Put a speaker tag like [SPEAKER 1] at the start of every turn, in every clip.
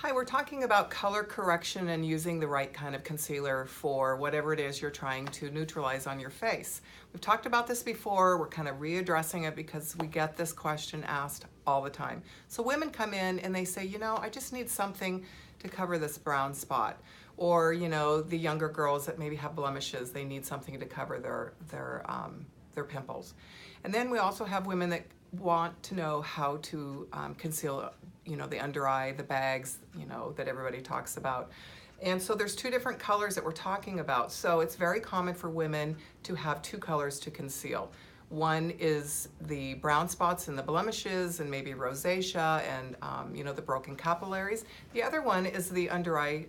[SPEAKER 1] Hi, we're talking about color correction and using the right kind of concealer for whatever it is you're trying to neutralize on your face. We've talked about this before. We're kind of readdressing it because we get this question asked all the time. So women come in and they say, I just need something to cover this brown spot. Or, the younger girls that maybe have blemishes, they need something to cover their pimples. And then we also have women that want to know how to conceal the under eye, the bags, that everybody talks about. And so there's two different colors that we're talking about. So it's very common for women to have two colors to conceal. One is the brown spots and the blemishes and maybe rosacea and the broken capillaries. The other one is the under eye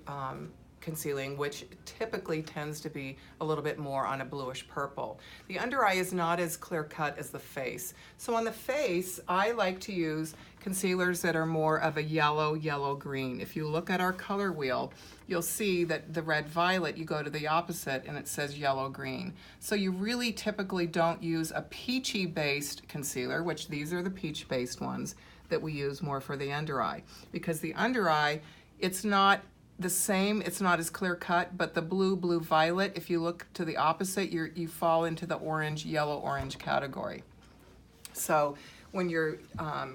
[SPEAKER 1] concealing, which typically tends to be a little bit more on a bluish purple. The under eye is not as clear cut as the face. So on the face, I like to use concealers that are more of a yellow green. If you look at our color wheel, you'll see that the red violet, you go to the opposite and it says yellow green. So you really typically don't use a peachy based concealer, which these are the peach based ones that we use more for the under eye, because the under eye, it's not the same, it's not as clear cut, but the blue violet, if you look to the opposite, you fall into the orange, yellow orange category. So when you're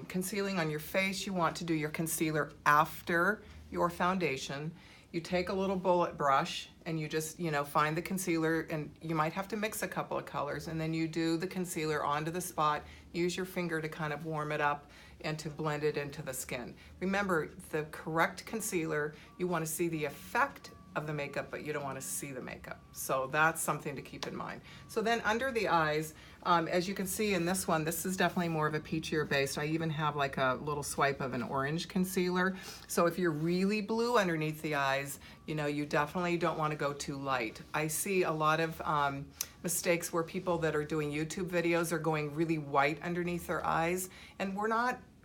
[SPEAKER 1] concealing on your face, you want to do your concealer after your foundation. You take a little bullet brush and you just, find the concealer, and you might have to mix a couple of colors, and then you do the concealer onto the spot. Use your finger to kind of warm it up and to blend it into the skin. Remember, the correct concealer, you want to see the effect of the makeup, but you don't want to see the makeup. So that's something to keep in mind. So then under the eyes, as you can see in this one, this is definitely more of a peachier base. I even have like a little swipe of an orange concealer. So if you're really blue underneath the eyes, you definitely don't want to go too light. I see a lot of mistakes where people that are doing YouTube videos are going really white underneath their eyes, and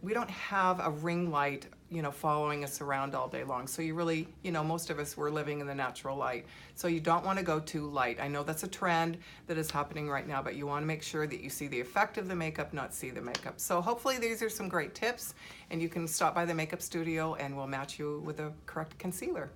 [SPEAKER 1] we don't have a ring light following us around all day long. So you really, most of us, we're living in the natural light. So you don't want to go too light. I know that's a trend that is happening right now, but you want to make sure that you see the effect of the makeup, not see the makeup. So hopefully these are some great tips, and you can stop by the makeup studio and we'll match you with the correct concealer.